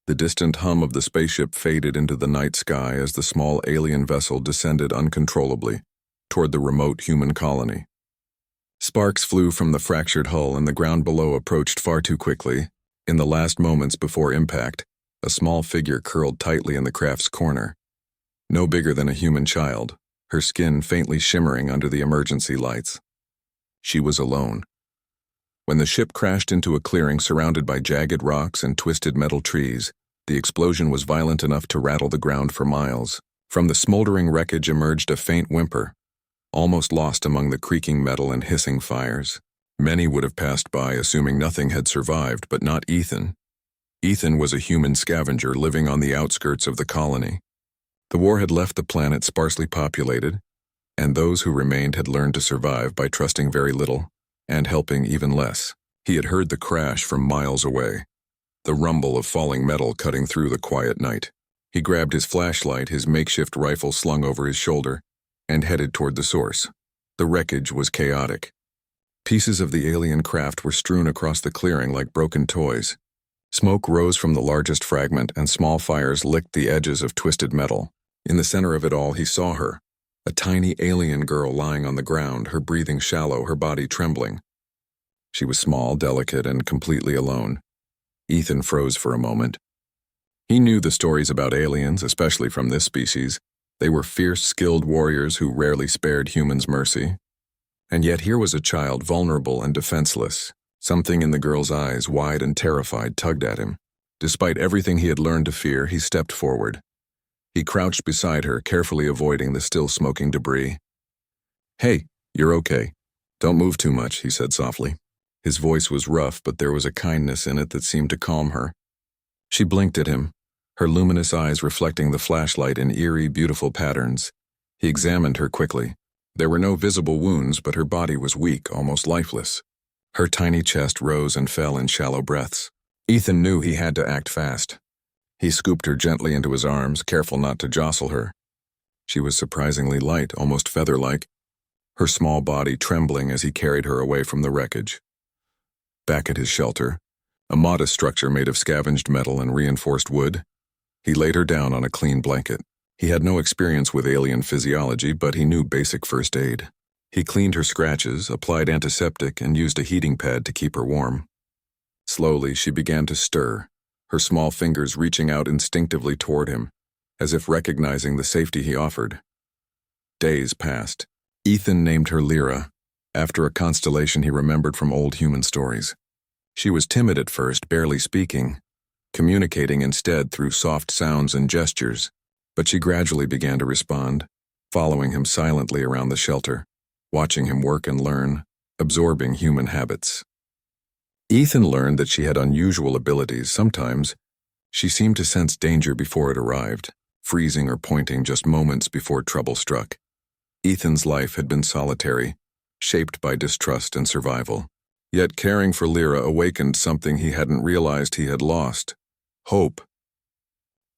The distant hum of the spaceship faded into the night sky as the small alien vessel descended uncontrollably toward the remote human colony. Sparks flew from the fractured hull and the ground below approached far too quickly. In the last moments before impact, a small figure curled tightly in the craft's corner. No bigger than a human child, her skin faintly shimmering under the emergency lights. She was alone. When the ship crashed into a clearing surrounded by jagged rocks and twisted metal trees, the explosion was violent enough to rattle the ground for miles. From the smoldering wreckage emerged a faint whimper, almost lost among the creaking metal and hissing fires. Many would have passed by assuming nothing had survived, but not Ethan. Ethan was a human scavenger living on the outskirts of the colony. The war had left the planet sparsely populated, and those who remained had learned to survive by trusting very little and helping even less. He had heard the crash from miles away, the rumble of falling metal cutting through the quiet night. He grabbed his flashlight, his makeshift rifle slung over his shoulder, and headed toward the source. The wreckage was chaotic. Pieces of the alien craft were strewn across the clearing like broken toys. Smoke rose from the largest fragment and small fires licked the edges of twisted metal. In the center of it all, he saw her, a tiny alien girl lying on the ground, her breathing shallow, her body trembling. She was small, delicate, and completely alone. Ethan froze for a moment. He knew the stories about aliens, especially from this species. They were fierce, skilled warriors who rarely spared humans mercy. And yet here was a child, vulnerable and defenseless. Something in the girl's eyes, wide and terrified, tugged at him. Despite everything he had learned to fear, he stepped forward. He crouched beside her, carefully avoiding the still smoking debris. "Hey, you're okay. Don't move too much," he said softly. His voice was rough, but there was a kindness in it that seemed to calm her. She blinked at him, her luminous eyes reflecting the flashlight in eerie, beautiful patterns. He examined her quickly. There were no visible wounds, but her body was weak, almost lifeless. Her tiny chest rose and fell in shallow breaths. Ethan knew he had to act fast. He scooped her gently into his arms, careful not to jostle her. She was surprisingly light, almost feather-like, her small body trembling as he carried her away from the wreckage. Back at his shelter, a modest structure made of scavenged metal and reinforced wood, he laid her down on a clean blanket. He had no experience with alien physiology, but he knew basic first aid. He cleaned her scratches, applied antiseptic, and used a heating pad to keep her warm. Slowly, she began to stir, her small fingers reaching out instinctively toward him, as if recognizing the safety he offered. Days passed. Ethan named her Lyra, after a constellation he remembered from old human stories. She was timid at first, barely speaking, communicating instead through soft sounds and gestures, but she gradually began to respond, following him silently around the shelter, watching him work and learn, absorbing human habits. Ethan learned that she had unusual abilities. Sometimes, she seemed to sense danger before it arrived, freezing or pointing just moments before trouble struck. Ethan's life had been solitary, shaped by distrust and survival. Yet caring for Lyra awakened something he hadn't realized he had lost: hope.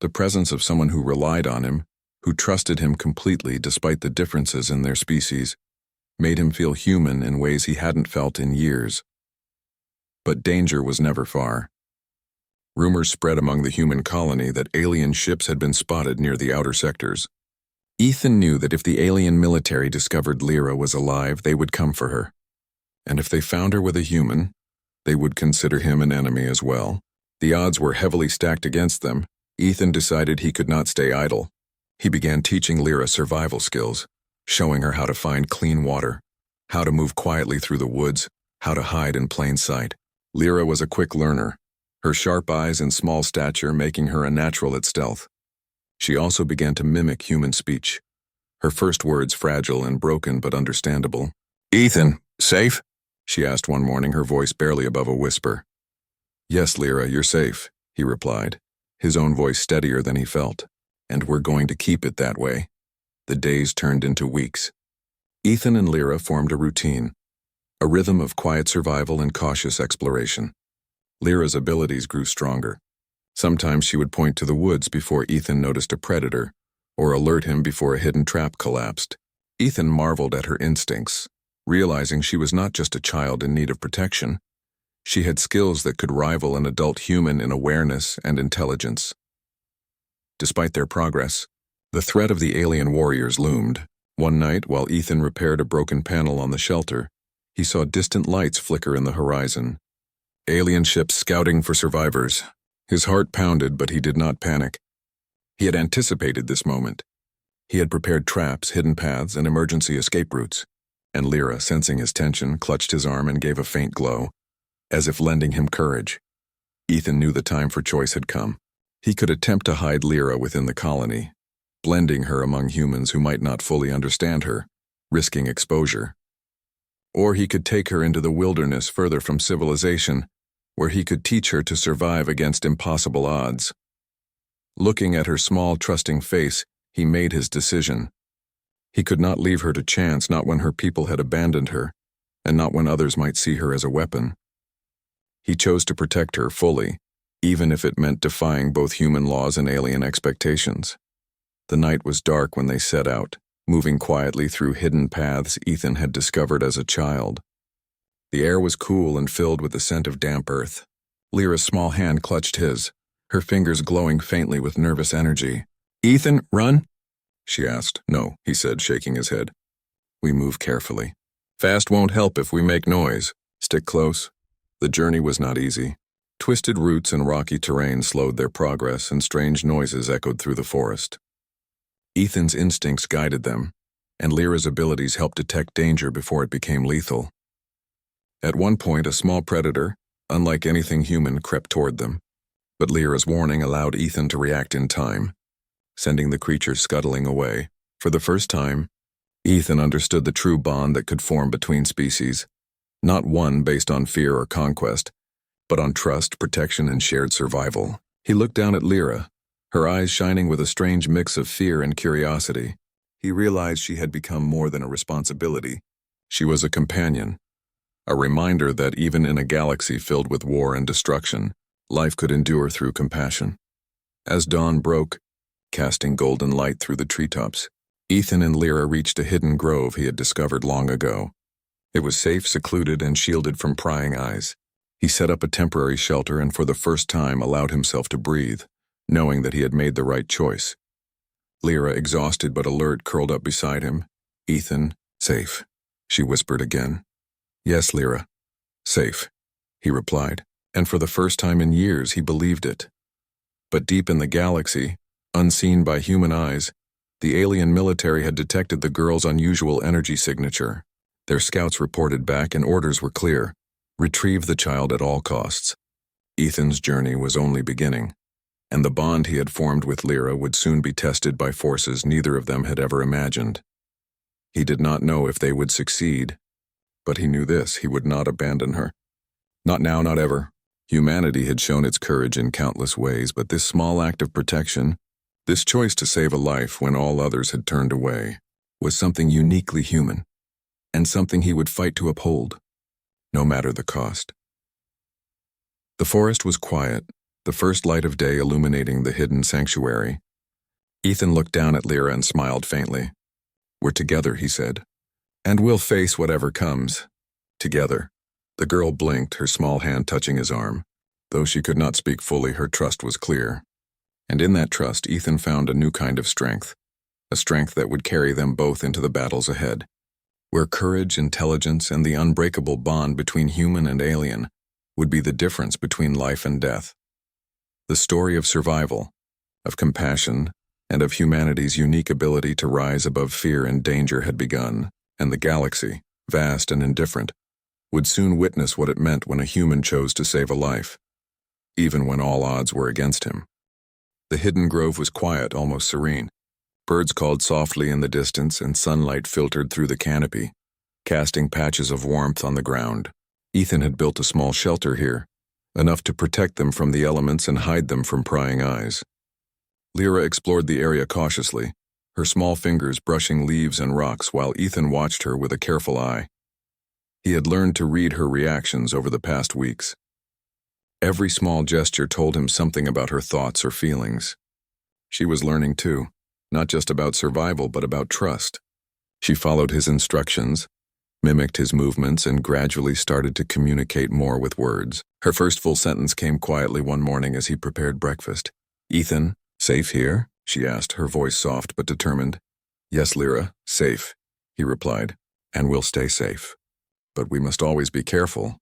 The presence of someone who relied on him, who trusted him completely despite the differences in their species, made him feel human in ways he hadn't felt in years. But danger was never far. Rumors spread among the human colony that alien ships had been spotted near the outer sectors. Ethan knew that if the alien military discovered Lyra was alive, they would come for her. And if they found her with a human, they would consider him an enemy as well. The odds were heavily stacked against them. Ethan decided he could not stay idle. He began teaching Lyra survival skills, showing her how to find clean water, how to move quietly through the woods, how to hide in plain sight. Lyra was a quick learner, her sharp eyes and small stature making her a natural at stealth. She also began to mimic human speech, her first words fragile and broken but understandable. "Ethan, safe?" she asked one morning, her voice barely above a whisper. "Yes, Lyra, you're safe," he replied, his own voice steadier than he felt. "And we're going to keep it that way." The days turned into weeks. Ethan and Lyra formed a routine, a rhythm of quiet survival and cautious exploration. Lyra's abilities grew stronger. Sometimes she would point to the woods before Ethan noticed a predator, or alert him before a hidden trap collapsed. Ethan marveled at her instincts, realizing she was not just a child in need of protection. She had skills that could rival an adult human in awareness and intelligence. Despite their progress, the threat of the alien warriors loomed. One night, while Ethan repaired a broken panel on the shelter, he saw distant lights flicker in the horizon. Alien ships scouting for survivors. His heart pounded, but he did not panic. He had anticipated this moment. He had prepared traps, hidden paths, and emergency escape routes. And Lyra, sensing his tension, clutched his arm and gave a faint glow, as if lending him courage. Ethan knew the time for choice had come. He could attempt to hide Lyra within the colony, blending her among humans who might not fully understand her, risking exposure. Or he could take her into the wilderness further from civilization, where he could teach her to survive against impossible odds. Looking at her small, trusting face, he made his decision. He could not leave her to chance, not when her people had abandoned her, and not when others might see her as a weapon. He chose to protect her fully, even if it meant defying both human laws and alien expectations. The night was dark when they set out, moving quietly through hidden paths Ethan had discovered as a child. The air was cool and filled with the scent of damp earth. Lyra's small hand clutched his, her fingers glowing faintly with nervous energy. "Ethan, run?" she asked. "No," he said, shaking his head. "We move carefully. Fast won't help if we make noise. Stick close." The journey was not easy. Twisted roots and rocky terrain slowed their progress, and strange noises echoed through the forest. Ethan's instincts guided them, and Lyra's abilities helped detect danger before it became lethal. At one point, a small predator, unlike anything human, crept toward them, but Lyra's warning allowed Ethan to react in time, sending the creature scuttling away. For the first time, Ethan understood the true bond that could form between species, not one based on fear or conquest, but on trust, protection, and shared survival. He looked down at Lyra, her eyes shining with a strange mix of fear and curiosity. He realized she had become more than a responsibility. She was a companion, a reminder that even in a galaxy filled with war and destruction, life could endure through compassion. As dawn broke, casting golden light through the treetops, Ethan and Lyra reached a hidden grove he had discovered long ago. It was safe, secluded, and shielded from prying eyes. He set up a temporary shelter and for the first time allowed himself to breathe, knowing that he had made the right choice. Lyra, exhausted but alert, curled up beside him. "Ethan, safe," she whispered again. "Yes, Lyra, safe," he replied, and for the first time in years he believed it. But deep in the galaxy, unseen by human eyes, the alien military had detected the girl's unusual energy signature. Their scouts reported back and orders were clear: retrieve the child at all costs. Ethan's journey was only beginning, and the bond he had formed with Lyra would soon be tested by forces neither of them had ever imagined. He did not know if they would succeed, but he knew this: he would not abandon her. Not now, not ever. Humanity had shown its courage in countless ways, but this small act of protection, this choice to save a life when all others had turned away, was something uniquely human, and something he would fight to uphold, no matter the cost. The forest was quiet, the first light of day illuminating the hidden sanctuary. Ethan looked down at Lyra and smiled faintly. "We're together," he said, "and we'll face whatever comes. Together." The girl blinked, her small hand touching his arm. Though she could not speak fully, her trust was clear. And in that trust, Ethan found a new kind of strength, a strength that would carry them both into the battles ahead, where courage, intelligence, and the unbreakable bond between human and alien would be the difference between life and death. The story of survival, of compassion, and of humanity's unique ability to rise above fear and danger had begun, and the galaxy, vast and indifferent, would soon witness what it meant when a human chose to save a life, even when all odds were against him. The hidden grove was quiet, almost serene. Birds called softly in the distance, and sunlight filtered through the canopy, casting patches of warmth on the ground. Ethan had built a small shelter here, enough to protect them from the elements and hide them from prying eyes. Lyra explored the area cautiously, her small fingers brushing leaves and rocks while Ethan watched her with a careful eye. He had learned to read her reactions over the past weeks. Every small gesture told him something about her thoughts or feelings. She was learning too, not just about survival but about trust. She followed his instructions, mimicked his movements, and gradually started to communicate more with words. Her first full sentence came quietly one morning as he prepared breakfast. "Ethan, safe here?" she asked, her voice soft but determined. "Yes, Lyra, safe," he replied, "and we'll stay safe. But we must always be careful."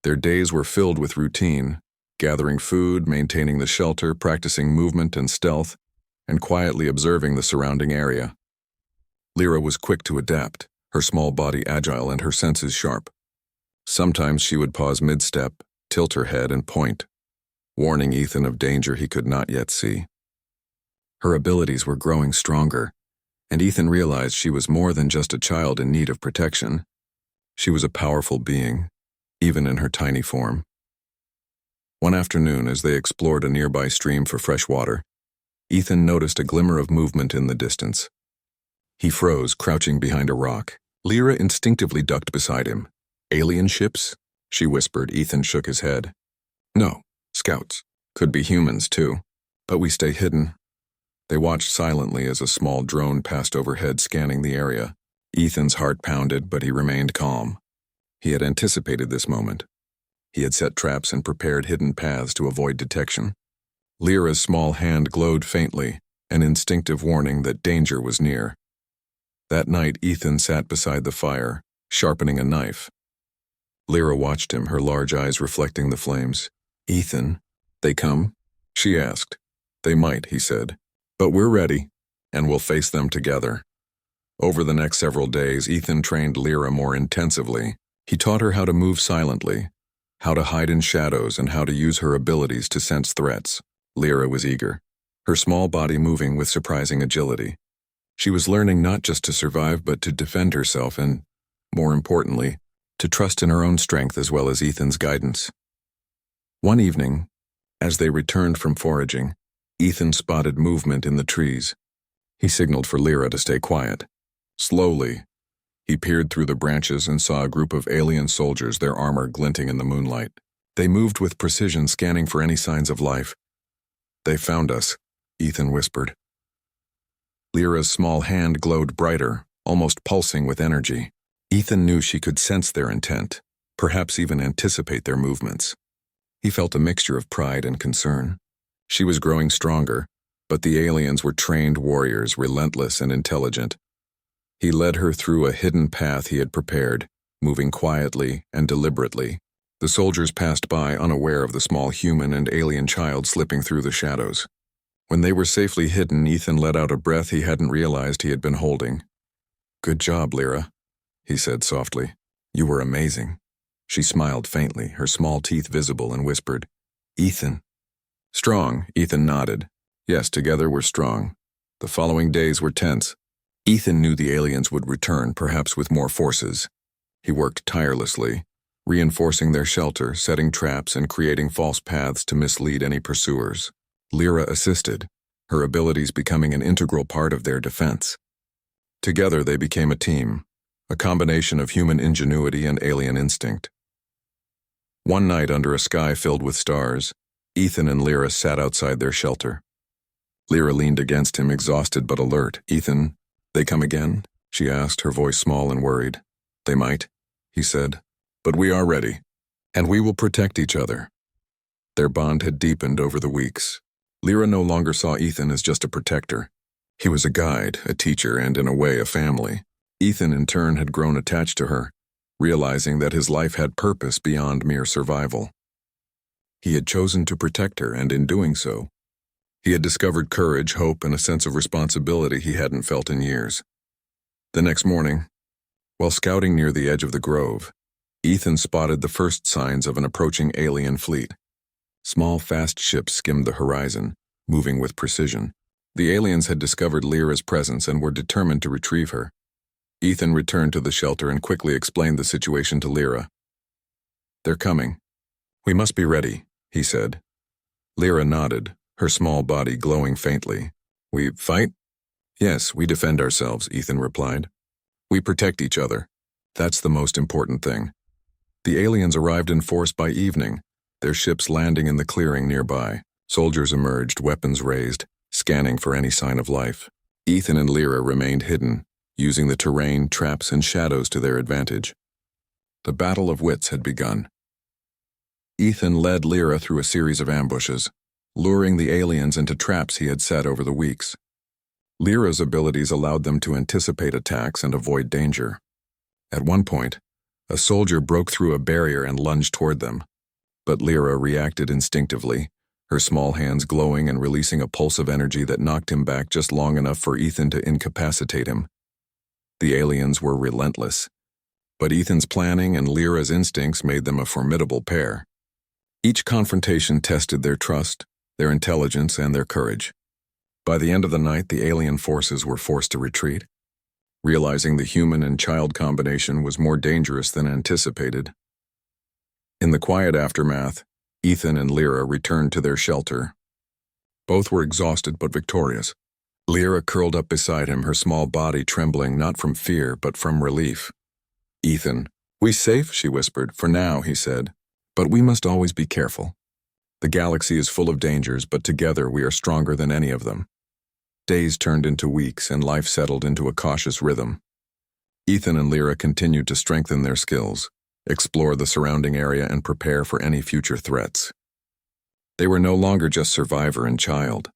Their days were filled with routine, gathering food, maintaining the shelter, practicing movement and stealth, and quietly observing the surrounding area. Lyra was quick to adapt, her small body agile and her senses sharp. Sometimes she would pause mid-step, tilt her head and point, warning Ethan of danger he could not yet see. Her abilities were growing stronger, and Ethan realized she was more than just a child in need of protection. She was a powerful being, even in her tiny form. One afternoon, as they explored a nearby stream for fresh water, Ethan noticed a glimmer of movement in the distance. He froze, crouching behind a rock. Lyra instinctively ducked beside him. "Alien ships?" she whispered. Ethan shook his head. "No, scouts. Could be humans, too. But we stay hidden." They watched silently as a small drone passed overhead, scanning the area. Ethan's heart pounded, but he remained calm. He had anticipated this moment. He had set traps and prepared hidden paths to avoid detection. Lyra's small hand glowed faintly, an instinctive warning that danger was near. That night, Ethan sat beside the fire, sharpening a knife. Lyra watched him, her large eyes reflecting the flames. "Ethan, they come?" she asked. "They might," he said. "But we're ready, and we'll face them together." Over the next several days, Ethan trained Lyra more intensively. He taught her how to move silently, how to hide in shadows, and how to use her abilities to sense threats. Lyra was eager, her small body moving with surprising agility. She was learning not just to survive but to defend herself and, more importantly, to trust in her own strength as well as Ethan's guidance. One evening, as they returned from foraging, Ethan spotted movement in the trees. He signaled for Lyra to stay quiet. Slowly, he peered through the branches and saw a group of alien soldiers, their armor glinting in the moonlight. They moved with precision, scanning for any signs of life. "They found us," Ethan whispered. Lyra's small hand glowed brighter, almost pulsing with energy. Ethan knew she could sense their intent, perhaps even anticipate their movements. He felt a mixture of pride and concern. She was growing stronger, but the aliens were trained warriors, relentless and intelligent. He led her through a hidden path he had prepared, moving quietly and deliberately. The soldiers passed by, unaware of the small human and alien child slipping through the shadows. When they were safely hidden, Ethan let out a breath he hadn't realized he had been holding. "Good job, Lyra," he said softly. "You were amazing." She smiled faintly, her small teeth visible, and whispered, "Ethan." "Strong," Ethan nodded. "Yes, together we're strong." The following days were tense. Ethan knew the aliens would return, perhaps with more forces. He worked tirelessly, reinforcing their shelter, setting traps, and creating false paths to mislead any pursuers. Lyra assisted, her abilities becoming an integral part of their defense. Together they became a team, a combination of human ingenuity and alien instinct. One night, under a sky filled with stars, Ethan and Lyra sat outside their shelter. Lyra leaned against him, exhausted but alert. "Ethan, they come again?" she asked, her voice small and worried. "They might," he said, "but we are ready, and we will protect each other." Their bond had deepened over the weeks. Lyra no longer saw Ethan as just a protector. He was a guide, a teacher, and in a way, a family. Ethan, in turn, had grown attached to her, realizing that his life had purpose beyond mere survival. He had chosen to protect her, and in doing so, he had discovered courage, hope, and a sense of responsibility he hadn't felt in years. The next morning, while scouting near the edge of the grove, Ethan spotted the first signs of an approaching alien fleet. Small, fast ships skimmed the horizon, moving with precision. The aliens had discovered Lyra's presence and were determined to retrieve her. Ethan returned to the shelter and quickly explained the situation to Lyra. "They're coming. We must be ready," he said. Lyra nodded, her small body glowing faintly. "We fight?" "Yes, we defend ourselves," Ethan replied. "We protect each other. That's the most important thing." The aliens arrived in force by evening, their ships landing in the clearing nearby. Soldiers emerged, weapons raised, scanning for any sign of life. Ethan and Lyra remained hidden, using the terrain, traps, and shadows to their advantage. The battle of wits had begun. Ethan led Lyra through a series of ambushes, luring the aliens into traps he had set over the weeks. Lyra's abilities allowed them to anticipate attacks and avoid danger. At one point, a soldier broke through a barrier and lunged toward them, but Lyra reacted instinctively, her small hands glowing and releasing a pulse of energy that knocked him back just long enough for Ethan to incapacitate him. The aliens were relentless, but Ethan's planning and Lyra's instincts made them a formidable pair. Each confrontation tested their trust, their intelligence, and their courage. By the end of the night, the alien forces were forced to retreat, realizing the human and child combination was more dangerous than anticipated. In the quiet aftermath, Ethan and Lyra returned to their shelter. Both were exhausted but victorious. Lyra curled up beside him, her small body trembling not from fear but from relief. "Ethan, we safe?" she whispered. "For now," he said. "But we must always be careful. The galaxy is full of dangers, but together we are stronger than any of them." Days turned into weeks, and life settled into a cautious rhythm. Ethan and Lyra continued to strengthen their skills, explore the surrounding area, and prepare for any future threats. They were no longer just survivor and child.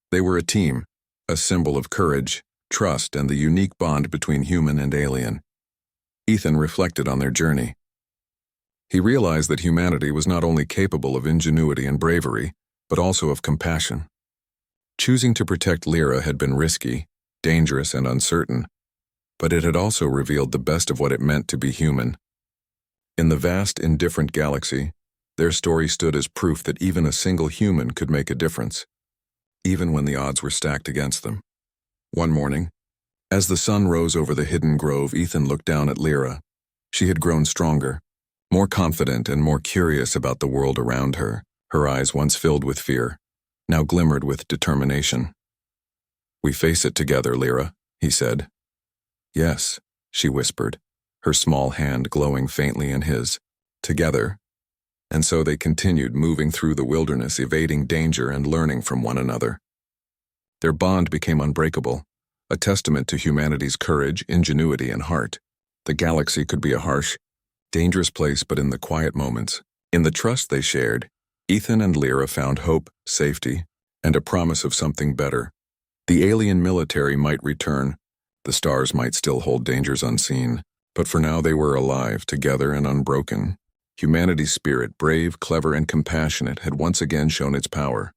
They were a team, a symbol of courage, trust, and the unique bond between human and alien. Ethan reflected on their journey. He realized that humanity was not only capable of ingenuity and bravery, but also of compassion. Choosing to protect Lyra had been risky, dangerous, and uncertain, but it had also revealed the best of what it meant to be human. In the vast, indifferent galaxy, their story stood as proof that even a single human could make a difference, even when the odds were stacked against them. One morning, as the sun rose over the hidden grove, Ethan looked down at Lyra. She had grown stronger, more confident and more curious about the world around her. Her eyes, once filled with fear, now glimmered with determination. "We face it together, Lyra," he said. "Yes," she whispered, her small hand glowing faintly in his. "Together." And so they continued moving through the wilderness, evading danger and learning from one another. Their bond became unbreakable, a testament to humanity's courage, ingenuity, and heart. The galaxy could be a harsh, dangerous place, but in the quiet moments, in the trust they shared, Ethan and Lyra found hope, safety, and a promise of something better. The alien military might return, the stars might still hold dangers unseen, but for now they were alive, together and unbroken. Humanity's spirit, brave, clever, and compassionate, had once again shown its power.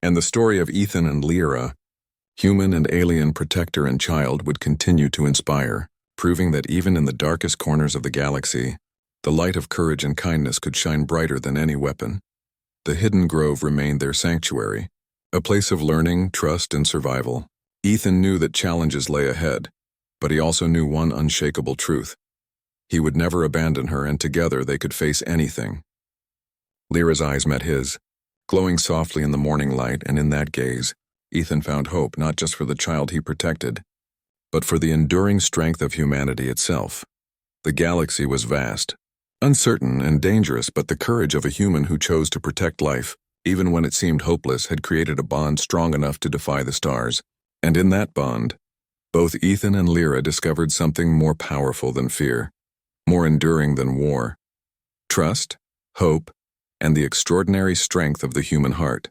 And the story of Ethan and Lyra, human and alien protector and child, would continue to inspire, proving that even in the darkest corners of the galaxy, the light of courage and kindness could shine brighter than any weapon. The hidden grove remained their sanctuary, a place of learning, trust, and survival. Ethan knew that challenges lay ahead, but he also knew one unshakable truth. He would never abandon her, and together they could face anything. Lyra's eyes met his, glowing softly in the morning light, and in that gaze, Ethan found hope not just for the child he protected, but for the enduring strength of humanity itself. The galaxy was vast, uncertain, and dangerous, but the courage of a human who chose to protect life, even when it seemed hopeless, had created a bond strong enough to defy the stars. And in that bond, both Ethan and Lyra discovered something more powerful than fear, more enduring than war: trust, hope, and the extraordinary strength of the human heart.